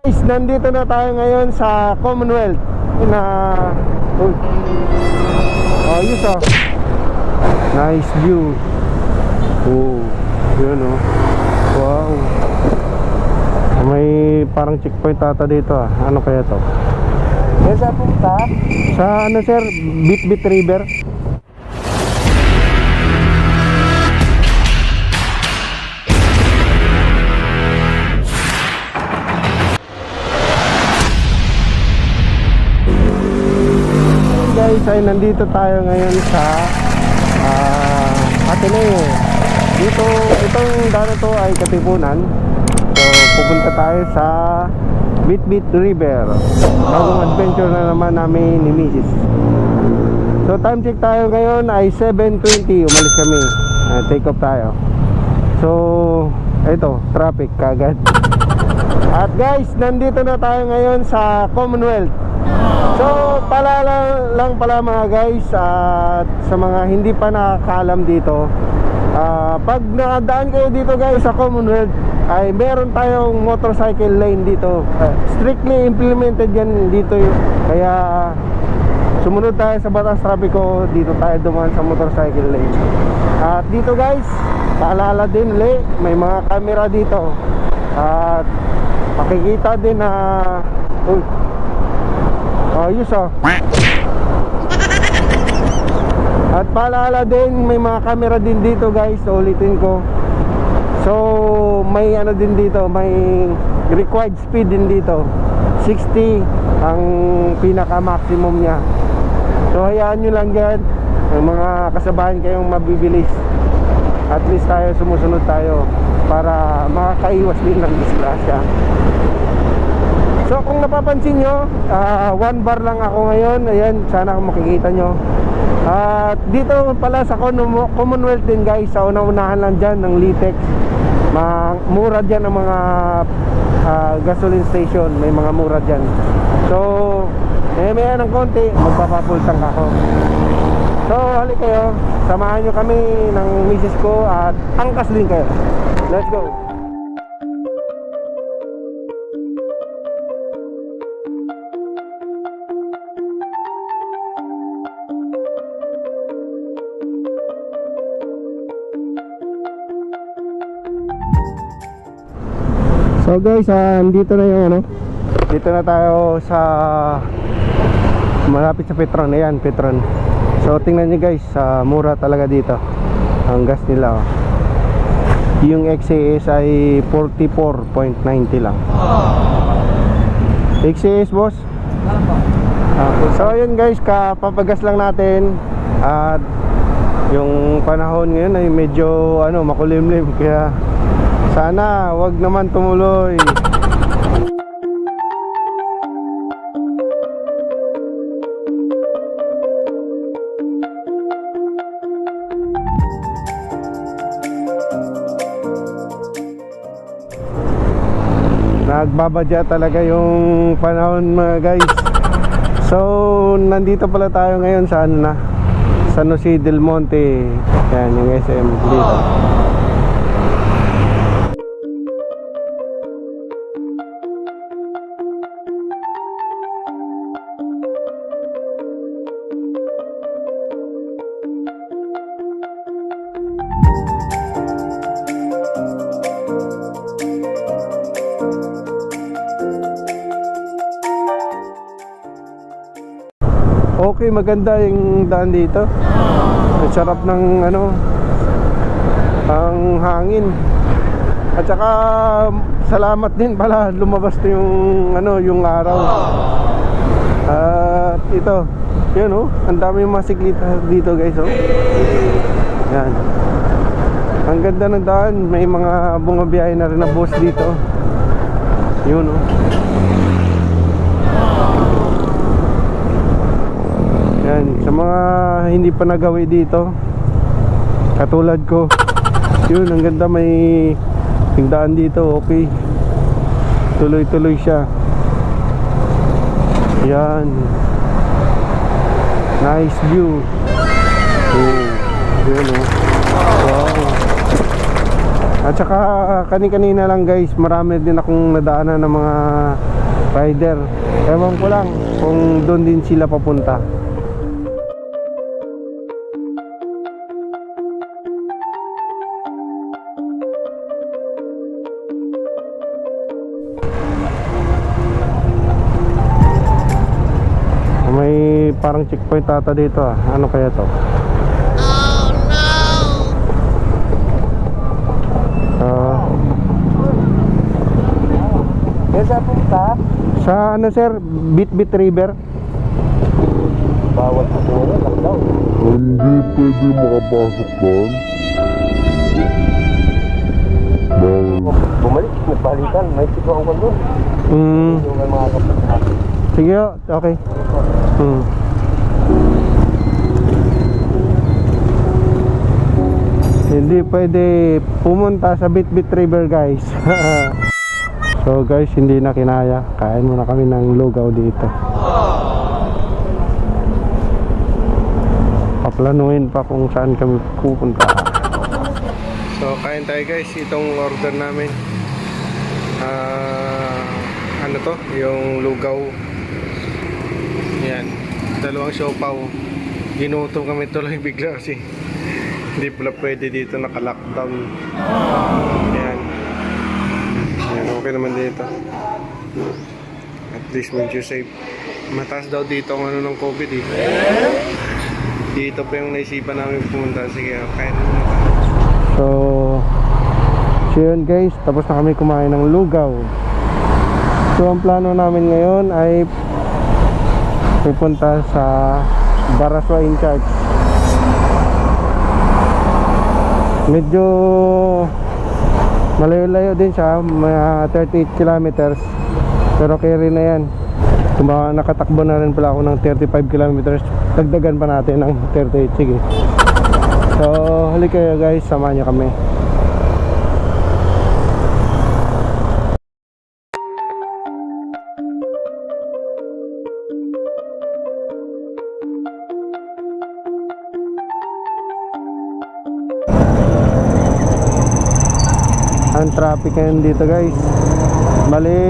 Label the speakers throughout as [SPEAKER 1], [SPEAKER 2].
[SPEAKER 1] Guys, nandito na tayo ngayon sa Commonwealth na ayos ah. Nice view. Oh, yun oh. Wow. May parang checkpoint ata dito ah. Ano kaya to?
[SPEAKER 2] Yes, saan punta?
[SPEAKER 1] Sa ano sir? Bitbit River. Guys, ay nandito tayo ngayon sa Ateneo. Dito, itong daan to ay Katipunan. So, pupunta tayo sa Bitbit River. Bagong adventure na naman namin ni Mrs. So, time check tayo ngayon ay 7:20. Umalis kami. Take off tayo. So, ito, traffic kagad. At guys, nandito na tayo ngayon sa Commonwealth. So, paalala lang pala mga guys, at sa mga hindi pa nakakaalam dito, pag nakadaan kayo dito guys sa Commonwealth, ay meron tayong motorcycle lane dito. Strictly implemented yan dito. Kaya sumunod tayo sa batas trapiko, dito tayo dumaan sa motorcycle lane. At dito guys, paalala din ulit, may mga camera dito. At makikita din na ayos ah. At paalala din, may mga camera din dito guys. So, ulitin ko. So, may ano din dito, may required speed din dito. 60 ang pinaka maximum niya. So, hayaan nyo lang dyan, ang mga kasabahan kayong mabibilis. At least tayo, sumusunod tayo para makakaiwas din ng disgrasya. So kung napapansin nyo, 1 bar lang ako ngayon. Ayan, sana makikita nyo. At dito pala sa Commonwealth din guys, sa una-unahan lang dyan ng Litex. Mura dyan ang mga gasoline station. May mga mura dyan. So may ng konti, magpapapultang ako. So halik kayo, samahan nyo kami ng misis ko at angkas din kayo. Let's go. So guys, dito na yung ano. Dito na tayo sa malapit sa Petron. Ayan, Petron. So tingnan nyo guys, mura talaga dito ang gas nila oh. Yung XAS ay 44.90 lang. XAS boss? So ayun guys, kapapagas lang natin. At yung panahon ngayon ay medyo makulimlim, kaya sana wag naman tumuloy. Nagbabadya talaga yung panahon mga guys. So nandito pala tayo ngayon sa San Jose del Monte. Yan yung SM dito. Okay, maganda yung daan dito. Ang sarap ng ang hangin. At saka salamat din pala, lumabas na yung araw. At ito, yun oh, ang dami yung mga siklita dito guys oh. Yan. Ang ganda ng daan, may mga bumabiyahe na rin na bus dito. Yun oh. Yan, sa mga hindi pa nagawi dito, katulad ko, yun, ang ganda, may tingdaan dito, okay. Tuloy-tuloy siya. Yan. Nice view. Oh, yun oh. Wow. At saka kani-kanina lang guys, marami din akong nadaanan ng mga rider. Ewan ko lang kung doon din sila papunta. May parang checkpoint ata dito ah. Ano kaya to?
[SPEAKER 2] Yan saan punta?
[SPEAKER 1] Sa ano sir? Bit River?
[SPEAKER 2] Bawal po po, lockdown.
[SPEAKER 3] Hindi pwede makapasok doon. Bawal.
[SPEAKER 2] Bumalik, nagbalikan, may situang ko doon. Yung mga kapatid.
[SPEAKER 1] Sige, okay. Hindi pwede pumunta sa Bit River guys. So guys, hindi na kinaya. Kain muna kami ng lugaw dito. Paplanuhin pa kung saan kami pupunta. So kain tayo guys. Itong order namin, ano to? Yung lugaw. Yan, dalawang siopaw. Ginutom kami tuloy bigla kasi hindi pala pwede dito, naka-lockdown. Yan. Yan, okay naman dito. At least medyo safe. Mataas daw dito ang ano ng COVID eh. Dito pa yung naisipan namin pumunta. Sige, kain muna tayo. So yun guys, tapos na kami kumain ng lugaw. So ang plano namin ngayon ay pupunta sa Baraswain Church. Medyo malayo-layo din siya, mga 38 kilometers. Pero carry na yan. Nakatakbo na rin pala ako ng 35 kilometers. Dagdagan pa natin ng 38. Sige. So halik kayo guys, samahan niyo kami. Ang traffic ngayon dito guys. Bali,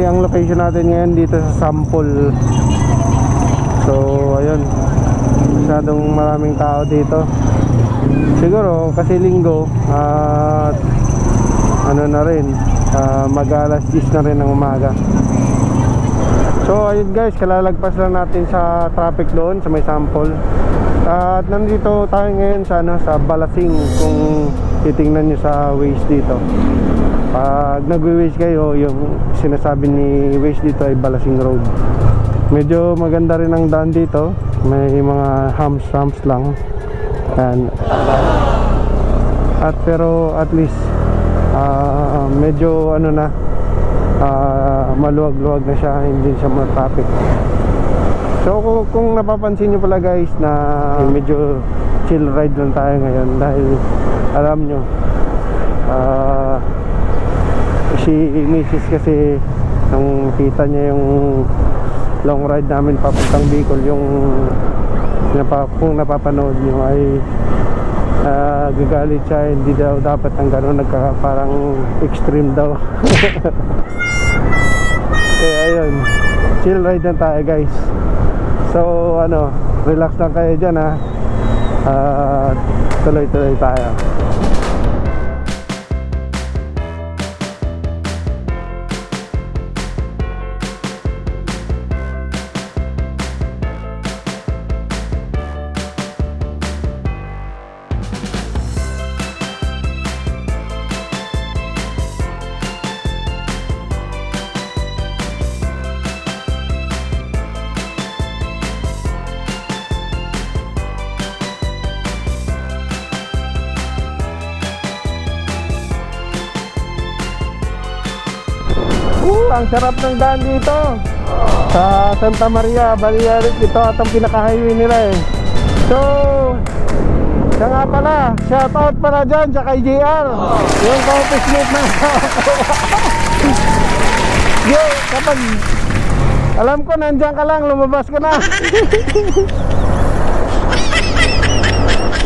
[SPEAKER 1] ang location natin ngayon dito sa Sampol. So ayun, masyadong maraming tao dito. Siguro kasi linggo at ano na rin, mag-alas 10 na rin ng umaga. So ayun guys, kalalagpas lang natin sa traffic doon sa may Sampol. At nandito tayo ngayon sa ano, sa Balasing. Kung titingnan nyo sa Waze dito, pag nagwi-Waze kayo, yung sinasabi ni Waze dito ay Balasing Road. Medyo maganda rin ang daan dito. May mga humps lang. And, at pero at least medyo ano na, maluwag-luwag na siya, hindi siya ma-traffic. So kung napapansin nyo pala guys na medyo chill ride lang tayo ngayon, dahil alam nyo, si Mrs. kasi nung kita niya yung long ride namin papuntang Bicol, yung kung napapanood nyo ay gagalit siya, hindi daw dapat ang gano'n, parang extreme daw. Kaya ayun, chill ride lang tayo guys. So ano, relax lang kayo dyan ha. Tuloy-tuloy tayo. Ang sarap ng daan dito sa Santa Maria. Bali, ito at ang pinaka-highway nila eh. So siya nga pala, shout out pala dyan sa kay JR, yung co-office mate na. Yo, kapag alam ko nandyan ka lang, lumabas ka na.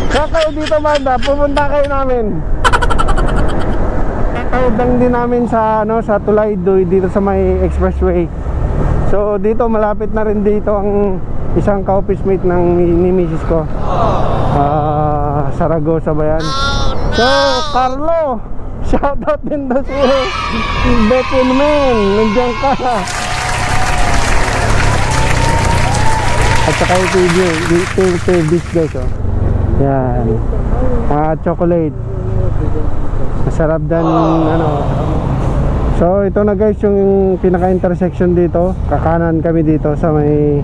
[SPEAKER 1] So kayo dito banda, pupunta kayo namin. Kakatawid lang din namin sa sa Tulay dito sa may expressway. So dito malapit na rin dito ang isang ka-office mate ni Mrs. ko. Saragosa ba yan? So Carlo, shoutout din daw sa'yo. Betwin man, nandiyan ka. At saka ito this guys, oh. Yan. Chocolate. Masarap din So ito na guys yung pinaka-intersection dito. Kakanan kami dito sa may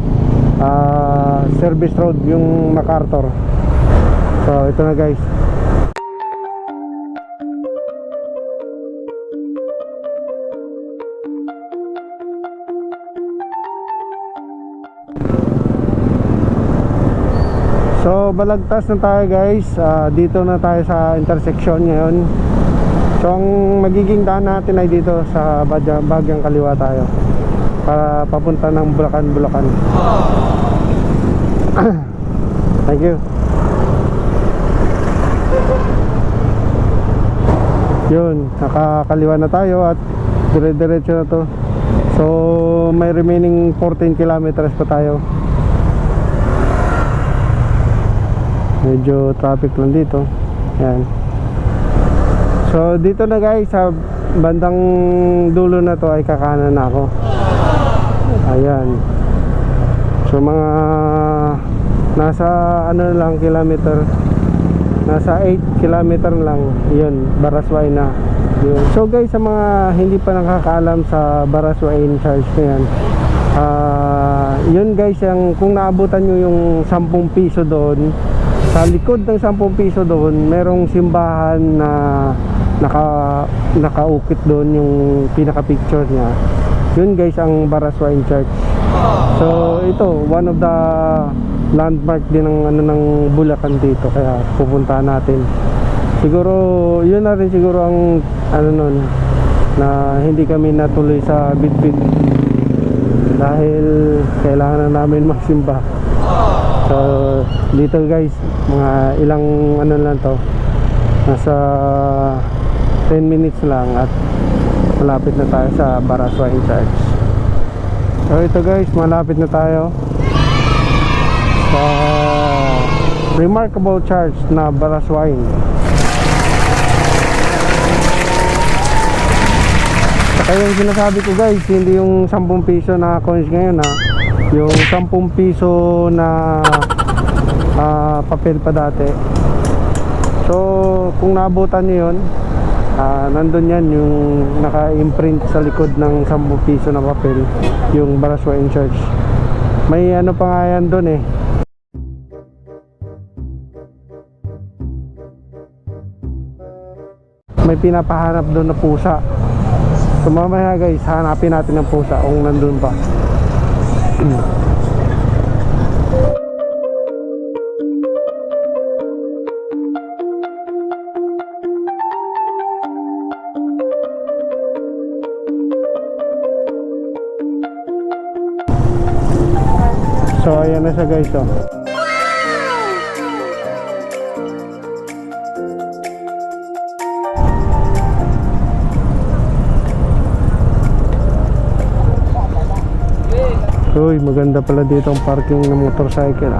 [SPEAKER 1] service road, yung MacArthur. So ito na guys. So balagtas na tayo guys. Dito na tayo sa intersection ngayon. So ang magiging daan natin ay dito sa bagyang kaliwa tayo para papunta ng Bulacan. Thank you. Yun, nakakaliwa na tayo at dire-diretso na to. So may remaining 14 kilometers pa tayo. Medyo traffic lang dito. Yan. So dito na guys, sa bandang dulo na to ay kakanan na ako. Ayan. So mga nasa lang kilometer, nasa 8 kilometer lang. Yun, Barasway na. Yun. So guys, sa mga hindi pa nakakaalam sa Barasway in charge na yan, yun guys, kung naabutan nyo yung 10 piso doon, sa likod ng 10 piso doon, merong simbahan na nakaukit doon, yung pinaka picture niya. Yun guys ang Barasway Church. So ito, one of the landmark din ng Bulacan dito, kaya pupuntahan natin. Siguro yun na rin siguro ang nun, na hindi kami natuloy sa Bitbit dahil kailangan na namin magsimba. So dito guys, mga ilang lang to, nasa 10 minutes lang at malapit na tayo sa Barasway Church. So ito guys, malapit na tayo sa remarkable church na Barasway. Saka yung sinasabi ko guys, hindi yung 10 piso na coins ngayon yung 10 piso na papel pa dati. So kung naabutan nyo yun, nandun yan yung naka-imprint sa likod ng 10 piso na papel, yung Barasway Church. May pa nga yan dun eh, may pinapahanap doon na pusa. So mamaya guys, hanapin natin ang pusa kung nandun pa. So ayan na siya guys, oh. Uy, maganda pala dito ang parking ng motorcycle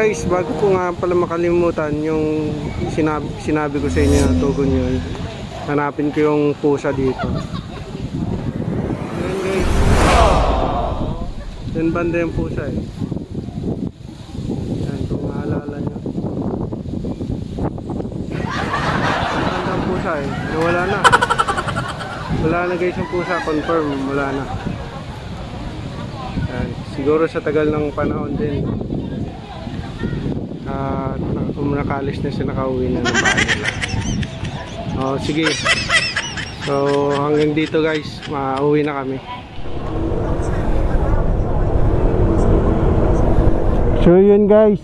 [SPEAKER 1] guys, bago ko nga pala makalimutan yung sinabi ko sa inyo na tugon yun, hanapin ko yung pusa dito. Ayan guys, yan banda yung pusa eh. Yan, kung maalala nyo. Yan banda yung pusa eh, nawala na. Wala na guys yung pusa, confirm, wala na. Yan, siguro sa tagal ng panahon din. Kung nakalis na siya, nakauwi na ng bahay nila. Sige. So hanggang dito guys, mauwi na kami. So yun guys,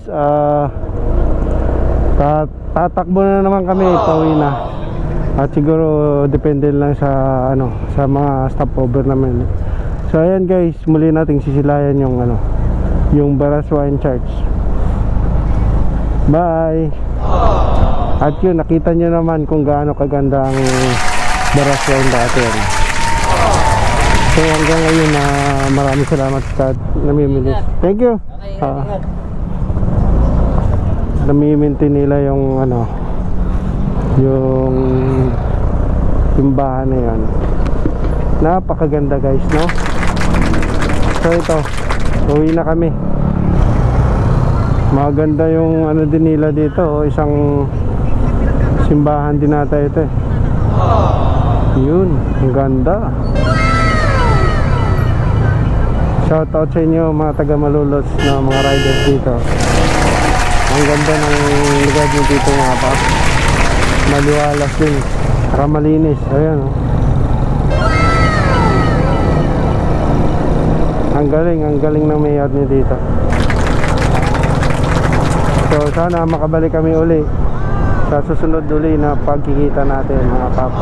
[SPEAKER 1] tatakbo na naman kami, pauwi na. At siguro depende lang sa sa mga stopover namin. So ayan guys, muli nating sisilayan yung Baraswa and Church. Bye. At yun, nakita nyo naman kung gaano kaganda ang Baraswa dati. So hanggang ngayon maraming salamat sa namimilis. Thank you. Nami-maintain nila yung yung simbahan na yan. Napakaganda guys, no? So ito, uwi na kami. Maganda yung din nila dito, isang simbahan din nata ito eh. Yun, ang ganda. Shout out sa inyo mga taga Malolos na mga riders dito. Ang ganda ng lugar nyo dito mga pa. Maliwalas din, saka malinis. Ayan oh. Ang galing ng mayor nyo dito. So sana makabalik kami uli sa susunod uli na pagkikita natin mga pap.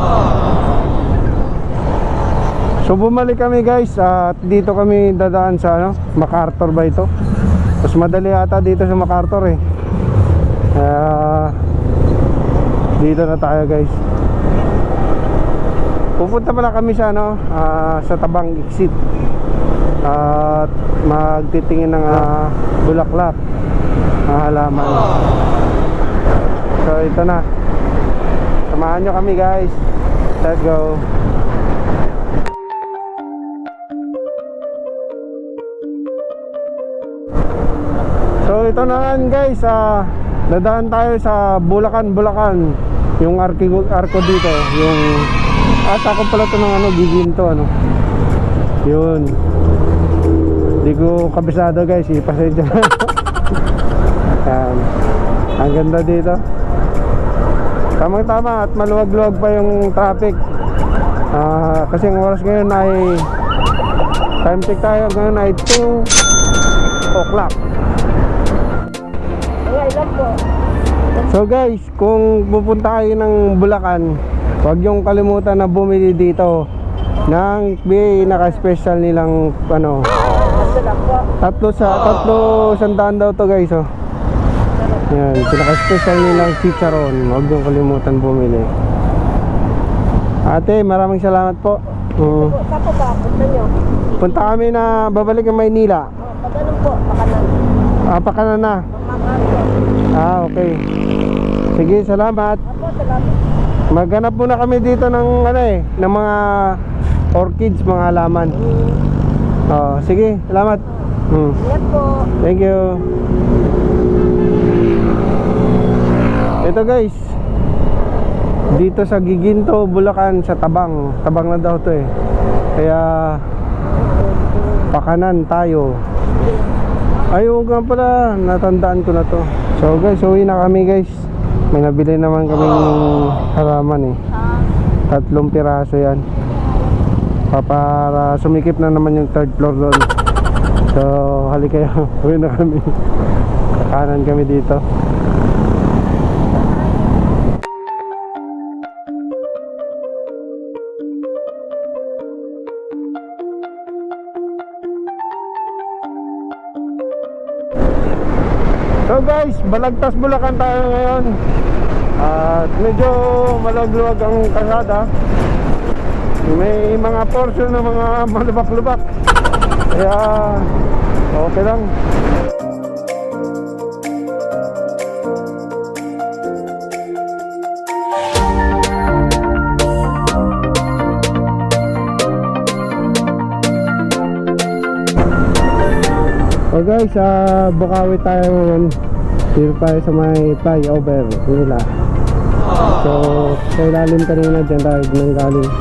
[SPEAKER 1] So bumalik kami guys, at dito kami dadaan sa MacArthur ba ito? Mas madali ata dito sa MacArthur eh. Dito na tayo guys. Pupunta pala kami sa sa Tabang Exit. At magtitingin ng bulaklak, halaman. So ito na, samahan nyo kami guys. Let's go. So ito na yan guys, dadaan tayo sa Bulacan. Yung arko dito, yung ako pala ito ng giginto yun. Hindi ko kabisado guys, ipasensya. Ang ganda dito. Tamang-tama at maluwag-luwag pa yung traffic. Kasi ang oras ngayon ay time check tayo, ngayon ay 2 o'clock. So guys, kung pupunta kayo ng Bulacan, huwag yung kalimutan na bumili dito ng naka-special nilang tatlo sandaan daw to guys oh. Yan, pinaka-special nilang chicharon. Huwag yung kalimutan bumili. Ate, maraming salamat po.
[SPEAKER 4] Saan po ba? Punta nyo?
[SPEAKER 1] Punta kami na babalik ng Maynila.
[SPEAKER 4] Pagano'n po, Pakanan.
[SPEAKER 1] Pakanan na. Okay. Sige, salamat.
[SPEAKER 4] Apo, salamat.
[SPEAKER 1] Maghanap muna kami dito ng ng mga orchids, mga halaman. Sige, salamat.
[SPEAKER 4] Ingat po.
[SPEAKER 1] Thank you. Ito guys, dito sa Giginto, Bulacan, sa Tabang na daw to eh. Kaya pakanan tayo. Ayaw nga pala, natandaan ko na to. So guys, uwi na kami guys. May nabili naman kaming halaman eh. 3 piraso yan. Para sumikip na naman yung 3rd floor doon. So halika kayo, uwi na kami. Kakanan kami dito. So guys, Balagtas Bulacan tayo ngayon. At medyo malagluwag ang kalsada. May mga portion ng mga malubak-lubak. Kaya okay lang. O guys, Bukawi tayo ngayon. Dito tayo sa may flyover nila. So, sa ilalim kanina dyan tayo nang galing.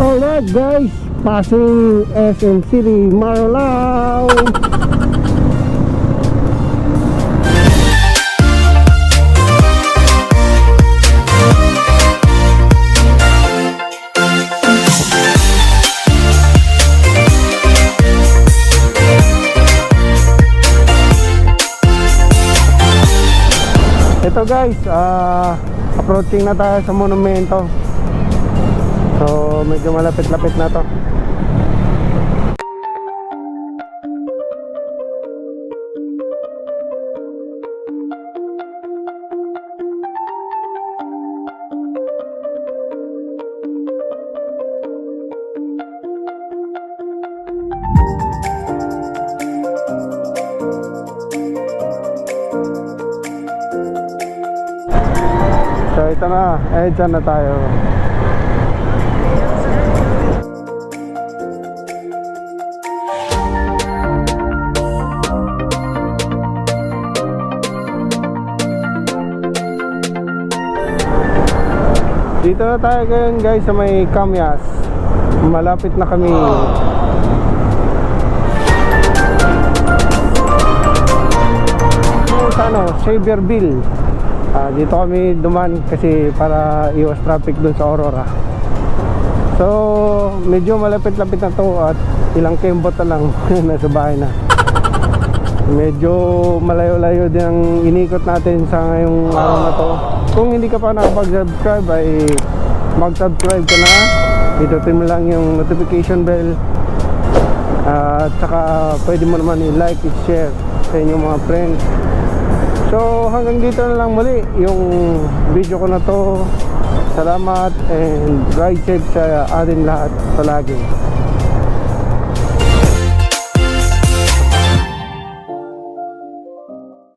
[SPEAKER 1] Alright guys, passing SM City, Marilao. Ito guys, approaching na tayo sa monumento. So medyo malapit-lapit na to. So ito na, dyan na tayo. Dito na tayo ngayon guys sa may Kamyas. Malapit na kami. Sa Xavierville. Dito kami duman kasi para iwas traffic dun sa Aurora. So medyo malapit-lapit na to at ilang kembot na lang nasa bahay na. Medyo malayo-layo din ang inikot natin sa ngayong araw na to. Kung hindi ka pa nakapag-subscribe ay mag-subscribe ka na. Pindutin mo lang yung notification bell. At saka pwede mo naman i-like, i-share sa inyong mga friends. So hanggang dito na lang muli yung video ko na to. Salamat and ride safe sa atin lahat palagi.